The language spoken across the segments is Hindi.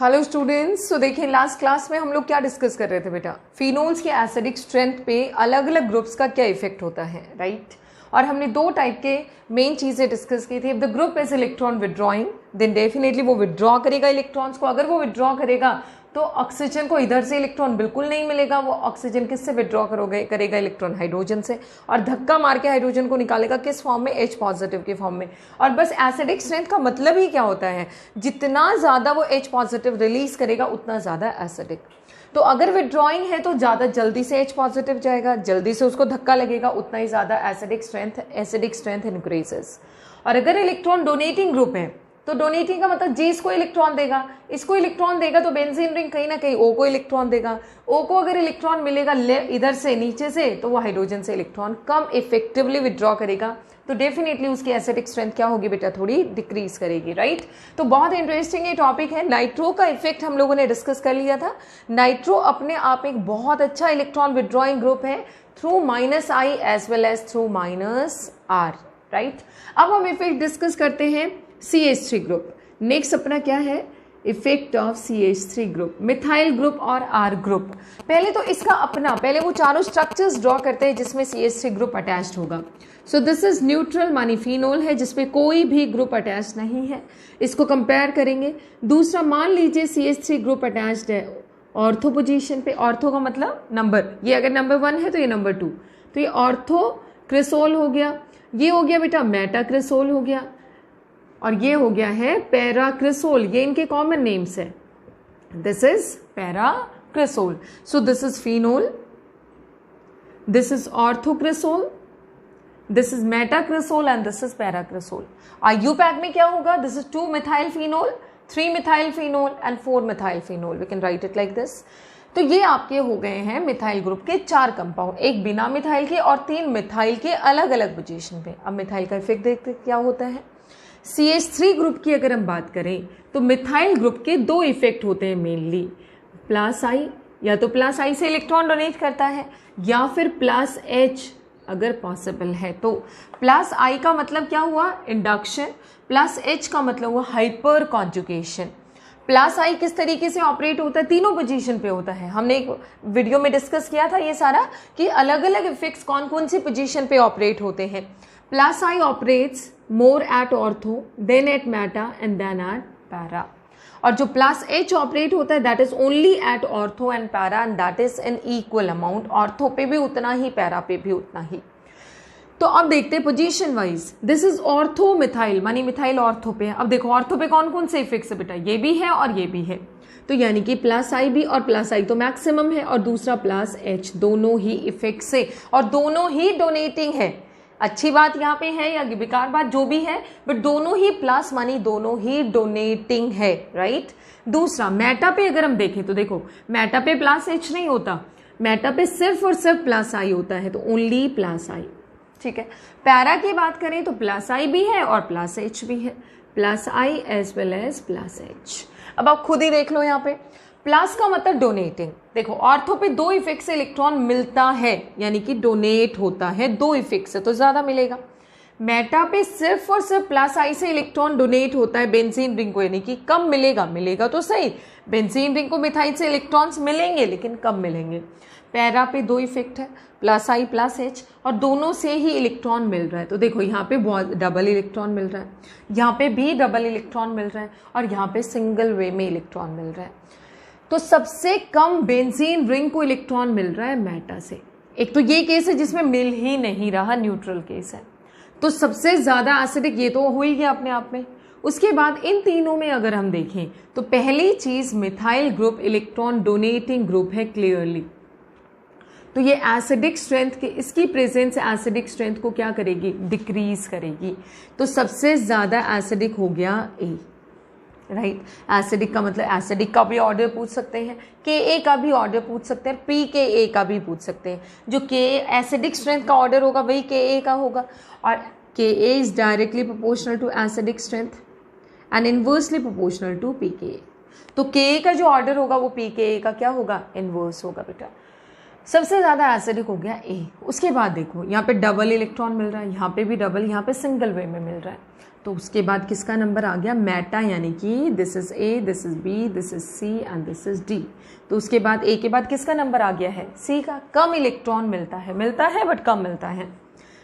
हेलो स्टूडेंट्स, तो देखिए लास्ट क्लास में हम लोग क्या डिस्कस कर रहे थे बेटा, फिनोल्स के एसिडिक स्ट्रेंथ पे अलग अलग ग्रुप्स का क्या इफेक्ट होता है, राइट। और हमने दो टाइप के मेन चीजें डिस्कस की थी। If the group is electron withdrawing then definitely वो विड्रॉ करेगा इलेक्ट्रॉन्स को। अगर वो विड्रॉ करेगा तो ऑक्सीजन को इधर से इलेक्ट्रॉन बिल्कुल नहीं मिलेगा, वो ऑक्सीजन किससे विड्रॉ करेगा इलेक्ट्रॉन, हाइड्रोजन से, और धक्का मार के हाइड्रोजन को निकालेगा किस फॉर्म में, H पॉजिटिव के फॉर्म में। और बस एसिडिक स्ट्रेंथ का मतलब ही क्या होता है, जितना ज्यादा वो H पॉजिटिव रिलीज करेगा उतना ज्यादा एसिडिक। तो अगर विड्रॉइंग है तो ज्यादा जल्दी से H पॉजिटिव जाएगा, जल्दी से उसको धक्का लगेगा, उतना ही ज्यादा एसिडिक स्ट्रेंथ इंक्रीजेस। और अगर इलेक्ट्रॉन डोनेटिंग ग्रुप है तो डोनेटिंग का मतलब जी इसको इलेक्ट्रॉन देगा, इसको इलेक्ट्रॉन देगा तो बेंजीन रिंग कहीं ना कहीं O को इलेक्ट्रॉन देगा। O को अगर इलेक्ट्रॉन मिलेगा इधर से नीचे से तो वो हाइड्रोजन से इलेक्ट्रॉन कम इफेक्टिवली विड्रॉ करेगा, तो डेफिनेटली उसकी एसिडिक स्ट्रेंथ क्या होगी बेटा, थोड़ी डिक्रीज करेगी, राइट। तो बहुत इंटरेस्टिंग ये टॉपिक है। नाइट्रो का इफेक्ट हम लोगों ने डिस्कस कर लिया था। नाइट्रो अपने आप एक बहुत अच्छा इलेक्ट्रॉन विड्रॉइंग ग्रुप है through -I as well as through -R, right. अब हम इफेक्ट डिस्कस करते हैं CH3 ग्रुप। नेक्स्ट अपना क्या है, effect of CH3 group, methyl group और R ग्रुप। पहले तो इसका अपना, पहले वो चारों स्ट्रक्चर्स ड्रॉ करते हैं जिसमें CH3 ग्रुप अटैच्ड होगा। सो दिस इज न्यूट्रल मानी फिनोल है जिसपे कोई भी ग्रुप अटैच नहीं है, इसको कंपेयर करेंगे। दूसरा मान लीजिए CH3 ग्रुप अटैच्ड है ऑर्थो पोजीशन पे, ऑर्थो का मतलब नंबर, ये अगर नंबर 1 है तो ये नंबर 2, तो ये ऑर्थो क्रिसोल हो गया, ये हो गया बेटा मेटा क्रिसोल हो गया, और ये हो गया है पैरा क्रिसोल। ये इनके कॉमन नेम्स है। This is para cresol, so this is phenol, this is ortho cresol, this is meta cresol and this is para cresol. IUPAC में क्या होगा, this is 2 methyl phenol, 3 methyl phenol and 4 methyl phenol. We can write it like this. तो ये आपके हो गए हैं मिथाइल ग्रुप के 4 कंपाउंड, एक बिना मिथाइल के और 3 मिथाइल के अलग अलग पोजीशन पे। अब मिथाइल का इफेक्ट देखते क्या होता है। CH3 ग्रुप की अगर हम बात करें तो मिथाइल ग्रुप के 2 इफेक्ट होते हैं मेनली, +I, या तो +I से इलेक्ट्रॉन डोनेट करता है या फिर +H अगर पॉसिबल है तो। +I का मतलब क्या हुआ, इंडक्शन, +H का मतलब हुआ हाइपर कॉन्जुगेशन। +I किस तरीके से ऑपरेट होता है, तीनों पोजीशन पे होता है। हमने एक वीडियो में डिस्कस किया था ये सारा कि अलग अलग इफेक्ट्स कौन कौन सी पोजीशन पे ऑपरेट होते हैं। +I operates more at ortho, then at meta and then at para. और जो +H ऑपरेट होता है that is only at ortho and para and that is in equal amount, ortho पे भी उतना ही पैरा पे भी उतना ही। तो अब देखते हैं position wise. This is ortho methyl, मानी मिथाइल ऑर्थो पे है। अब देखो ऑर्थो पे कौन कौन से इफेक्ट्स है बेटा, ये भी है और ये भी है, तो यानी कि +I भी, और +I तो मैक्सिमम है और दूसरा +H, दोनों ही इफेक्ट्स है और दोनों ही डोनेटिंग है। अच्छी बात यहाँ पे है या बेकार बात जो भी है, बट दोनों ही प्लस मानी दोनों ही डोनेटिंग है, राइट। दूसरा मेटा पे अगर हम देखें तो देखो मेटा पे +H नहीं होता, मेटा पे सिर्फ और सिर्फ +I होता है, तो ओनली +I, ठीक है। पैरा की बात करें तो +I भी है और +H भी है, +I as well as +H। अब आप खुद ही देख लो यहाँ पे, प्लस का मतलब डोनेटिंग। देखो ऑर्थो पे 2 इफेक्ट से इलेक्ट्रॉन मिलता है, यानी कि डोनेट होता है, 2 इफेक्ट से तो ज्यादा मिलेगा। मेटा पे सिर्फ और सिर्फ +I से इलेक्ट्रॉन डोनेट होता है बेंजीन रिंग को, यानी कि कम मिलेगा तो सही, बेंजीन रिंग को मिथाइल से इलेक्ट्रॉन्स मिलेंगे लेकिन कम मिलेंगे। पैरा पे 2 इफेक्ट है, +I +H, और दोनों से ही इलेक्ट्रॉन मिल रहा है। तो देखो यहाँ पे डबल इलेक्ट्रॉन मिल रहा है, यहाँ पे भी डबल इलेक्ट्रॉन मिल रहा है, और यहाँ पे सिंगल वे में इलेक्ट्रॉन मिल रहा है। तो सबसे कम बेंजीन रिंग को इलेक्ट्रॉन मिल रहा है मेटा से। एक तो ये केस है जिसमें मिल ही नहीं रहा, न्यूट्रल केस है, तो सबसे ज्यादा एसिडिक ये तो हो ही गया अपने आप में। उसके बाद इन तीनों में अगर हम देखें तो पहली चीज methyl group electron donating group है क्लियरली, तो ये एसिडिक स्ट्रेंथ के, इसकी प्रेजेंस एसिडिक स्ट्रेंथ को क्या करेगी, डिक्रीज करेगी। तो सबसे ज्यादा एसिडिक हो गया A, राइट। एसिडिक का मतलब एसिडिक का भी ऑर्डर पूछ सकते हैं, Ka का भी ऑर्डर पूछ सकते हैं, pKa का भी पूछ सकते हैं। जो Ka एसिडिक स्ट्रेंथ का ऑर्डर होगा वही Ka का होगा, और Ka is directly proportional to acidic strength and inversely proportional to pKa। तो Ka का जो ऑर्डर होगा वो pKa का क्या होगा, इनवर्स होगा बेटा। सबसे ज्यादा एसिडिक हो गया A। उसके बाद देखो यहाँ पे डबल इलेक्ट्रॉन मिल रहा है, यहाँ पे भी डबल, यहाँ पे सिंगल वे में मिल रहा है। तो उसके बाद किसका नंबर आ गया, मेटा, यानी कि this is A, this is B, this is C and this is D. तो उसके बाद ए के बाद किसका नंबर आ गया है, सी का। कम इलेक्ट्रॉन मिलता है बट कम मिलता है।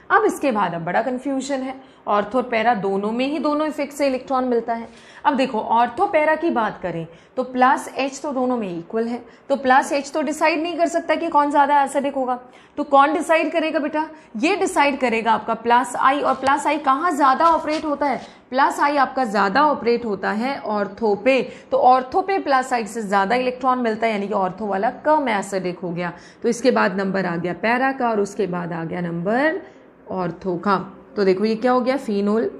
अब इसके बाद अब बड़ा कंफ्यूजन है, ऑर्थो और पैरा दोनों में ही दोनों इफेक्ट से इलेक्ट्रॉन मिलता है। अब देखो ऑर्थो पैरा की बात करें तो प्लस एच तो दोनों में इक्वल है, तो प्लस एच तो डिसाइड नहीं कर सकता कि कौन ज्यादा एसिडिक होगा। तो कौन डिसाइड करेगा बेटा, ये डिसाइड करेगा आपका प्लस आई। और प्लस आई कहाँ ज्यादा ऑपरेट होता है, प्लस आई आपका ज्यादा ऑपरेट होता है ऑर्थो पे। तो ऑर्थो पे प्लस आई से ज्यादा इलेक्ट्रॉन मिलता है, यानी कि ऑर्थो वाला कम एसिडिक हो गया। तो इसके बाद नंबर आ गया पैरा का और उसके बाद आ गया नंबर ऑर्थो का। तो देखो ये क्या हो गया, फिनोल,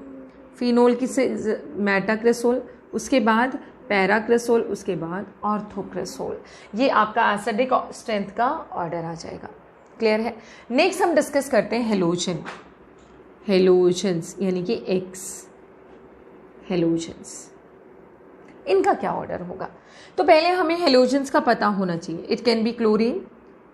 फिनोल की से मेटाक्रेसोल, उसके बाद पैराक्रेसोल, उसके बाद ऑर्थोक्रेसोल। ये आपका एसिडिक स्ट्रेंथ का ऑर्डर आ जाएगा। क्लियर है। नेक्स्ट हम डिस्कस करते हैं हेलोजन, हेलोजन्स यानी कि एक्स हेलोजन्स, इनका क्या ऑर्डर होगा। तो पहले हमें हेलोजन्स का पता होना चाहिए। It can be chlorine,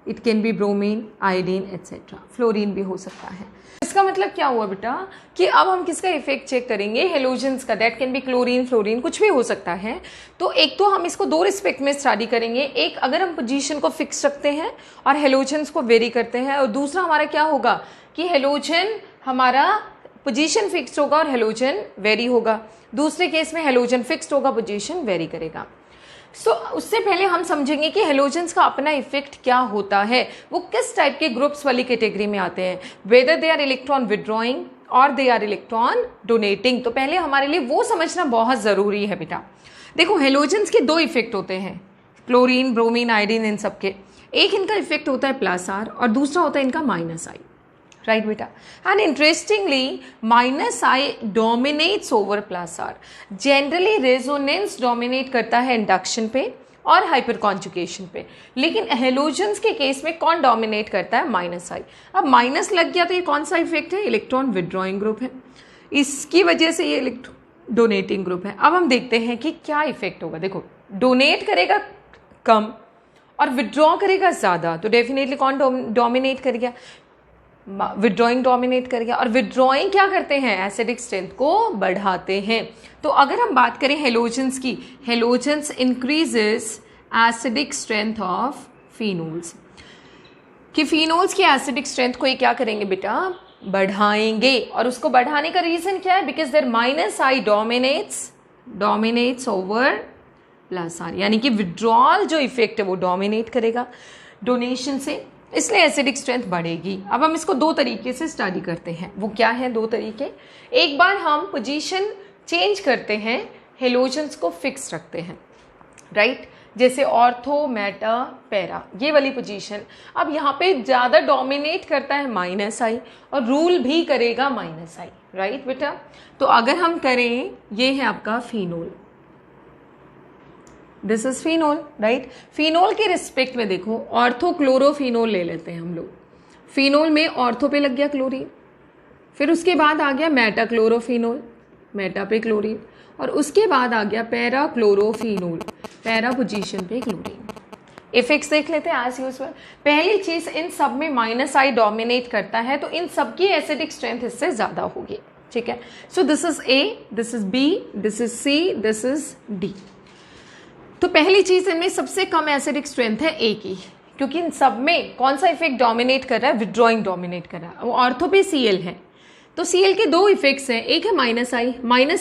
it can be bromine, iodine etcetera, fluorine भी हो सकता है। इसका मतलब क्या हुआ बेटा कि अब हम किसका इफेक्ट चेक करेंगे, हेलोजन्स का। That can be chlorine, fluorine, कुछ भी हो सकता है। तो एक तो हम इसको दो रिस्पेक्ट में स्टडी करेंगे, एक अगर हम पोजीशन को फिक्स रखते हैं और हेलोजन्स को वेरी करते हैं, और दूसरा हमारा क्या होगा कि हेलोजन हमारा पोजीशन फिक्स्ड होगा और हेलोजन वेरी होगा। दूसरे केस में हेलोजन फिक्स्ड होगा, पोजीशन वेरी करेगा। उससे पहले हम समझेंगे कि हेलोजन्स का अपना इफेक्ट क्या होता है, वो किस टाइप के ग्रुप्स वाली कैटेगरी में आते हैं, whether they are electron withdrawing और दे आर इलेक्ट्रॉन डोनेटिंग। तो पहले हमारे लिए वो समझना बहुत ज़रूरी है बेटा। देखो हेलोजन्स के दो इफेक्ट होते हैं, क्लोरीन, ब्रोमीन, आयोडीन, इन सब के। एक इनका इफेक्ट होता है प्लस आर और दूसरा होता है इनका माइनस आई, राइट बेटा। And interestingly minus I dominates over plus R. Generally resonance dominate करता है इंडक्शन पे और हाइपर कॉन्जुगेशन पे, लेकिन हेलोजन्स के केस में कौन डोमिनेट करता है, माइनस आई। अब माइनस लग गया तो ये कौन सा इफेक्ट है, इलेक्ट्रॉन विड्रॉइंग ग्रुप है, इसकी वजह से ये इलेक्ट्रॉन डोनेटिंग ग्रुप है। अब हम देखते हैं कि क्या इफेक्ट होगा। देखो डोनेट करेगा कम और विड्रॉ करेगा ज्यादा, तो डेफिनेटली कौन डोमिनेट करेगा, विड्रॉइंग डोमिनेट कर गया। और विड्रॉइंग क्या करते हैं, एसिडिक स्ट्रेंथ को बढ़ाते हैं। तो अगर हम बात करें हेलोजन्स की, halogens increases acidic strength of phenols, कि फिनोल्स की एसिडिक स्ट्रेंथ को ये क्या करेंगे बेटा, बढ़ाएंगे। और उसको बढ़ाने का रीजन क्या है, because there minus I dominates over plus R, यानी कि विड्रॉल जो इफेक्ट है वो डोमिनेट करेगा डोनेशन से, इसलिए एसिडिक स्ट्रेंथ बढ़ेगी। अब हम इसको दो तरीके से स्टडी करते हैं। वो क्या है दो तरीके, एक बार हम पोजीशन चेंज करते हैं, हेलोजन्स को फिक्स रखते हैं, राइट। जैसे ऑर्थो, मेटा, पैरा, ये वाली पोजीशन। अब यहाँ पे ज़्यादा डोमिनेट करता है माइनस आई और रूल भी करेगा माइनस आई, राइट बेटा। तो अगर हम करें, ये है आपका phenol, this is phenol, right. Phenol के रिस्पेक्ट में देखो ऑर्थो क्लोरोफिनोल ले लेते हैं हम लोग। फिनोल में ऑर्थो पे लग गया क्लोरीन, फिर उसके बाद आ गया मेटा क्लोरोफिनोल, मेटा पे क्लोरीन, और उसके बाद आ गया पैरा क्लोरोफिनोल, पैरा पोजीशन पे क्लोरीन। इफेक्ट्स देख लेते हैं एज यूजुअल। पहली चीज, इन सब में माइनस आई डोमिनेट करता है, तो इन सब की एसिडिक स्ट्रेंथ इससे ज्यादा होगी, ठीक है। So this is A, this is B, this is C, this is D. तो पहली चीज इनमें सबसे कम एसिडिक स्ट्रेंथ है ए की, क्योंकि इन सब में कौन सा इफेक्ट डोमिनेट कर रहा है, विड्रॉइंग डोमिनेट कर रहा है। वो ऑर्थो पे सीएल है, तो सीएल के दो इफेक्ट्स हैं, एक है माइनस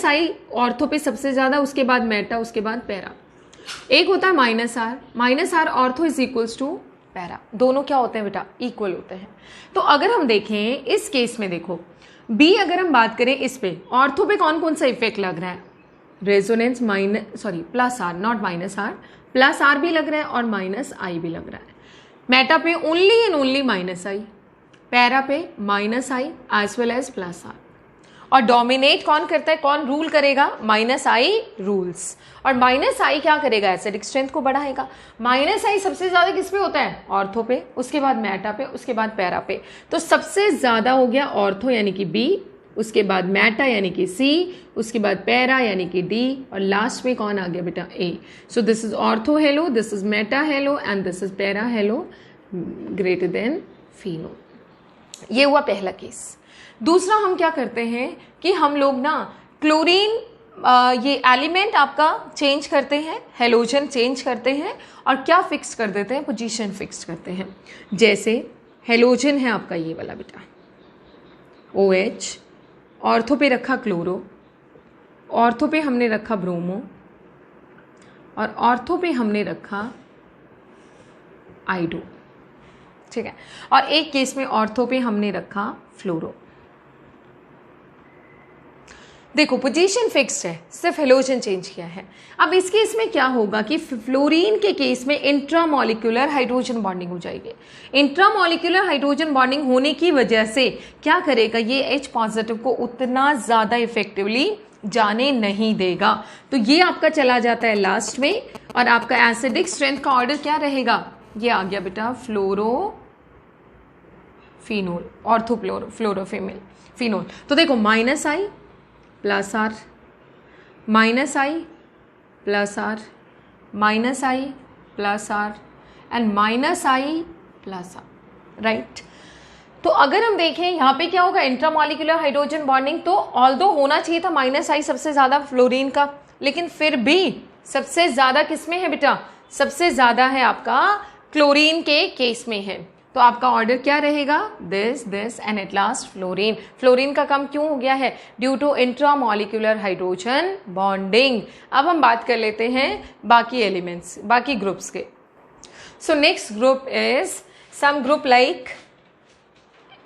आई ऑर्थो पे सबसे ज्यादा, उसके बाद मेटा, उसके बाद पैरा। एक होता है minus R ortho is equals to para, दोनों क्या होते हैं बेटा, इक्वल होते हैं। तो अगर हम देखें इस केस में, देखो बी अगर हम बात करें, इस पे ऑर्थो पे कौन कौन सा इफेक्ट लग रहा है, resonance plus R, not minus R, plus R भी लग रहा है और माइनस आई भी लग रहा है। मेटा पे only and only minus I, para पे minus I as well as plus R. और डोमिनेट कौन करता है, कौन रूल करेगा, माइनस आई रूल्स। और माइनस आई क्या करेगा, एसिडिक स्ट्रेंथ को बढ़ाएगा। माइनस आई सबसे ज्यादा किस पे होता है, ऑर्थो पे, उसके बाद मेटा पे, उसके बाद पैरा पे। तो सबसे ज्यादा हो गया ऑर्थो यानी कि बी, उसके बाद मेटा यानी कि सी, उसके बाद पैरा यानी कि डी, और लास्ट में कौन आ गया बेटा, A. So this is ortho halo, this is meta halo and this is para halo greater than phenol. ये हुआ पहला केस। दूसरा हम क्या करते हैं कि हम लोग ना क्लोरीन ये एलिमेंट आपका चेंज करते हैं, हेलोजन चेंज करते हैं और क्या फिक्स कर देते हैं, पोजीशन फिक्स करते हैं। जैसे हेलोजन है आपका ये वाला बेटा OH, ऑर्थो पे रखा क्लोरो, ऑर्थो पे हमने रखा ब्रोमो और ऑर्थो पे हमने रखा आइडो, ठीक है। और एक केस में ऑर्थो पे हमने रखा फ्लोरो। देखो पोजीशन फिक्स्ड है, सिर्फ हेलोजन चेंज किया है। अब इस केस में क्या होगा कि फ्लोरीन के केस में इंट्रामॉलिक्यूलर हाइड्रोजन बॉन्डिंग हो जाएगी। इंट्रामॉलिक्यूलर हाइड्रोजन बॉन्डिंग होने की वजह से क्या करेगा, ये H पॉजिटिव को उतना ज़्यादा इफेक्टिवली जाने नहीं देगा। तो ये आपका चला जाता है लास्ट में और आपका एसिडिक स्ट्रेंथ का ऑर्डर क्या रहेगा, ये आ गया बेटा फ्लोरोफिनोल, फ्लोरोफिनोल फिनोल। तो देखो -I +R, -I +R, -I +R and -I +R, right. तो अगर हम देखें यहाँ पे क्या होगा, इंट्रामॉलिक्यूलर हाइड्रोजन बॉन्डिंग तो ऑल्दो होना चाहिए था -I सबसे ज्यादा फ्लोरीन का, लेकिन फिर भी सबसे ज्यादा किसमें है बेटा, सबसे ज्यादा है आपका क्लोरीन के केस में है। तो आपका ऑर्डर क्या रहेगा, this and at last fluorine. Fluorine का कम क्यों हो गया है, due to intramolecular hydrogen bonding. अब हम बात कर लेते हैं बाकी एलिमेंट्स, बाकी ग्रुप्स के। So next group is some group like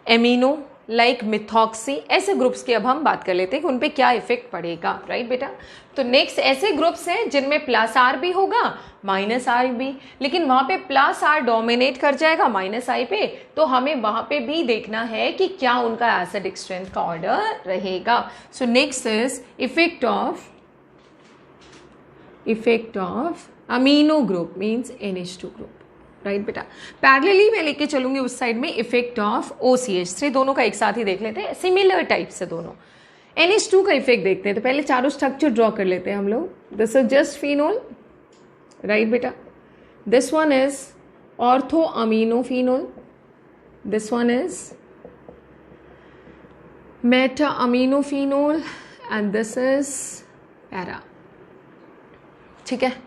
amino, like methoxy, ऐसे ग्रुप्स की अब हम बात कर लेते हैं कि उन पे क्या इफेक्ट पड़ेगा, राइट बेटा। तो नेक्स्ट ऐसे ग्रुप्स हैं जिनमें +R भी होगा -R भी, लेकिन वहां पे +R डोमिनेट कर जाएगा -I पे, तो हमें वहां पे भी देखना है कि क्या उनका एसिडिक स्ट्रेंथ का ऑर्डर रहेगा। So next is effect of amino group means NH2 group, right बेटा। पैरेलली मैं लेके चलूंगी उस साइड में इफेक्ट ऑफ OCH3, दोनों का एक साथ ही देख लेते हैं, सिमिलर टाइप से दोनों। NH2 का इफेक्ट देखते हैं, तो पहले चारों स्ट्रक्चर ड्रॉ कर लेते हैं हम लोग। This is just phenol, right बेटा। This one is ortho amino phenol, this one is meta amino phenol and this is para, ठीक है।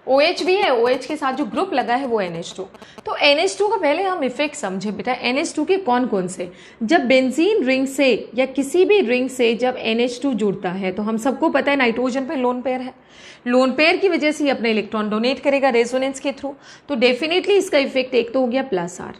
OH भी है, OH के साथ जो ग्रुप लगा है वो NH2। तो NH2 का पहले हम इफेक्ट समझे बेटा। NH2 के कौन कौन से, जब बेंजीन रिंग से या किसी भी रिंग से जब NH2 जुड़ता है तो हम सबको पता है नाइट्रोजन पे लोन पेयर है, लोन पेयर की वजह से ही अपने इलेक्ट्रॉन डोनेट करेगा रेजोनेंस के थ्रू। तो डेफिनेटली इसका इफेक्ट एक तो हो गया +R।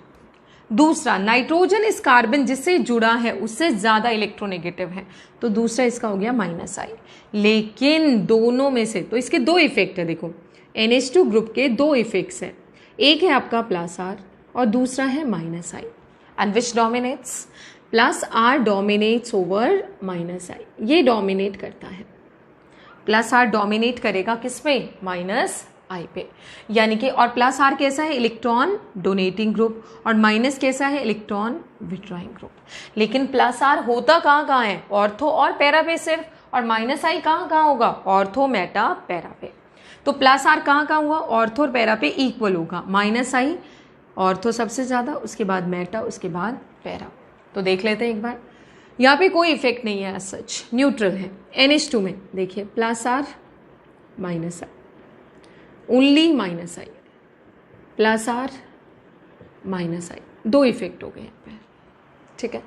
दूसरा, नाइट्रोजन इस कार्बन जिससे जुड़ा है उससे ज्यादा इलेक्ट्रोनेगेटिव है, तो दूसरा इसका हो गया -I। लेकिन दोनों में से तो इसके दो इफेक्ट है, देखो NH2 ग्रुप के दो इफेक्ट्स हैं, एक है आपका +R और दूसरा है -I। And which dominates, +R dominates over -I, ये डोमिनेट करता है। +R डोमिनेट करेगा किसमें, -I पे, यानी कि और +R कैसा है, इलेक्ट्रॉन डोनेटिंग ग्रुप, और माइनस कैसा है, इलेक्ट्रॉन विड्रॉइंग ग्रुप। लेकिन +R होता कहाँ है, ऑर्थो और पैरा पे सिर्फ, और -I कहाँ होगा, ऑर्थो मेटा पैरा पे। तो +R कहाँ होगा, ऑर्थो और पैरा पे इक्वल होगा। -I ऑर्थो सबसे ज़्यादा, उसके बाद मेटा, उसके बाद पैरा। तो देख लेते हैं एक बार, यहाँ पे कोई इफेक्ट नहीं है, सच न्यूट्रल है। NH2 में देखिए +R -I, only -I, +R -I, दो इफेक्ट हो गए यहाँ पे, ठीक है।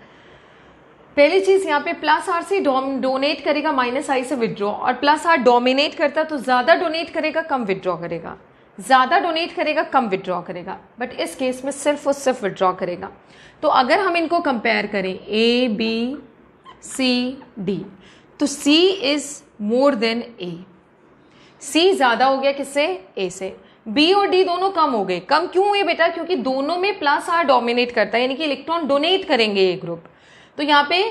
पहली चीज यहाँ पे +R से डोनेट करेगा, -I से विड्रॉ, और +R डोमिनेट करता तो ज्यादा डोनेट करेगा कम विड्रॉ करेगा, ज्यादा डोनेट करेगा कम विड्रॉ करेगा, बट इस केस में सिर्फ और सिर्फ विड्रॉ करेगा। तो अगर हम इनको कंपेयर करें A B C D, तो C is more than A, C ज्यादा हो गया किससे, A से। B और D दोनों कम हो गए। कम क्यों हुए बेटा, क्योंकि दोनों में +R डोमिनेट करता है, यानी कि इलेक्ट्रॉन डोनेट करेंगे ये ग्रुप। तो यहाँ पे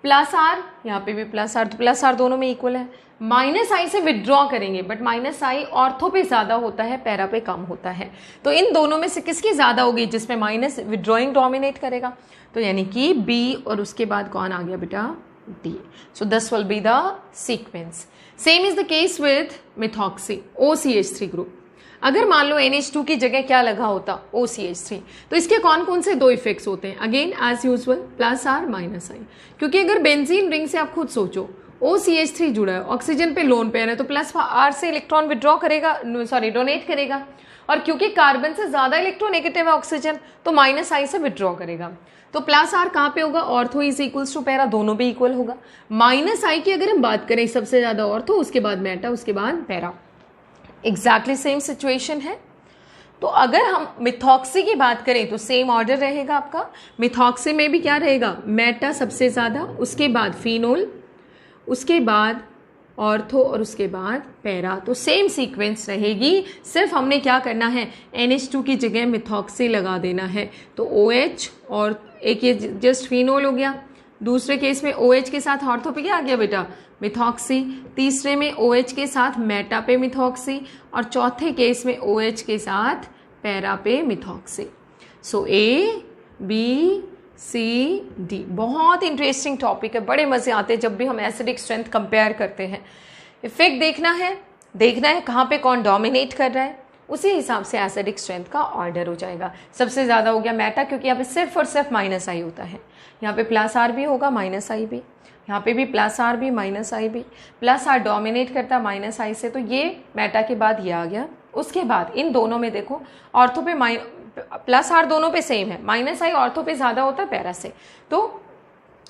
+R, यहाँ पे भी +R, तो +R दोनों में इक्वल है। -I से विड्रॉ करेंगे, बट -I ऑर्थो पे ज्यादा होता है, पैरा पे कम होता है। तो इन दोनों में से किसकी ज्यादा होगी, जिसमें माइनस विड्रॉइंग डोमिनेट करेगा। तो यानी कि B, और उसके बाद कौन आ गया बेटा, D। So this will be the sequence. Same is the case with methoxy, OCH3 group. अगर मान लो NH2 की जगह क्या लगा होता, OCH3, तो इसके कौन कौन से दो इफेक्ट्स होते हैं, again as usual +R -I। क्योंकि अगर बेंजीन रिंग से आप खुद सोचो, OCH3 जुड़ा है, ऑक्सीजन पे लोन पेयर है, तो प्लस R से इलेक्ट्रॉन विड्रॉ करेगा, सॉरी डोनेट करेगा, और क्योंकि कार्बन से ज्यादा इलेक्ट्रोनेगेटिव है ऑक्सीजन तो माइनस आई से विड्रॉ करेगा। तो प्लस R कहाँ पे होगा, ortho is equals to para, दोनों पे इक्वल होगा। माइनस आई की अगर हम बात करें, सबसे ज्यादा ऑर्थो, उसके बाद मेटा, उसके बाद पैरा, एग्जैक्टली सेम सिचुएशन है। तो अगर हम मिथॉक्सी की बात करें तो सेम ऑर्डर रहेगा आपका। मिथॉक्सी में भी क्या रहेगा, मेटा सबसे ज़्यादा, उसके बाद फिनोल, उसके बाद ऑर्थो और उसके बाद पैरा। तो सेम सीक्वेंस रहेगी, सिर्फ हमने क्या करना है, NH2 की जगह मिथॉक्सी लगा देना है। तो OH और एक ये जस्ट फिनोल हो गया, दूसरे केस में OH के साथ ऑर्थो पे क्या आ गया बेटा, मिथॉक्सी, तीसरे में OH के साथ मेटा पे मिथॉक्सी, और चौथे केस में OH के साथ पैरा पे मिथॉक्सी। सो ABCD बहुत इंटरेस्टिंग टॉपिक है, बड़े मजे आते हैं जब भी हम एसिडिक स्ट्रेंथ कंपेयर करते हैं। इफेक्ट देखना है कहाँ पे कौन डोमिनेट कर रहा है, उसी हिसाब से एसिडिक स्ट्रेंथ का ऑर्डर हो जाएगा। सबसे ज़्यादा हो गया मेटा, क्योंकि यहाँ पे सिर्फ और सिर्फ माइनस आई होता है, यहाँ पे प्लस आर भी होगा, माइनस आई भी, यहाँ पे भी प्लस आर भी, माइनस आई भी, प्लस आर डोमिनेट करता है माइनस आई से, तो ये मेटा के बाद ये आ गया। उसके बाद इन दोनों में देखो, ऑर्थो पे प्लस आर दोनों पे सेम है, माइनस आई ऑर्थो पे ज़्यादा होता है पैरा से, तो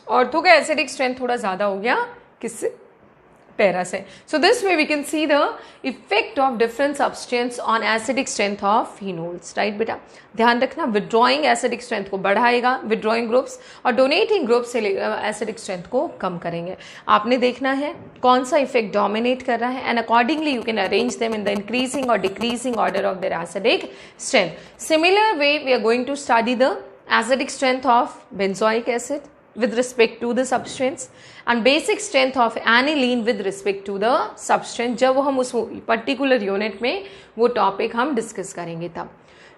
ऑर्थो का एसिडिक स्ट्रेंथ थोड़ा ज़्यादा हो गया किससे, पैरा से। So this way we can see the effect of different substance on acidic strength of phenols, right बेटा। ध्यान रखना, विड्रॉइंग एसिडिक स्ट्रेंथ को बढ़ाएगा, विड्रॉइंग ग्रुप्स, और डोनेटिंग ग्रुप्स एसिडिक स्ट्रेंथ को कम करेंगे। आपने देखना है कौन सा इफेक्ट डोमिनेट कर रहा है, and accordingly you can arrange them in the increasing or decreasing order of their acidic strength. Similar way we are going to study the acidic strength of benzoic acid with respect to the substance and basic strength of aniline with respect to the substance, जब हम उस particular unit में वो topic हम discuss करेंगे तब।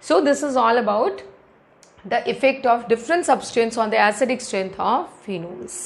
So this is all about the effect of different substance on the acidic strength of phenols.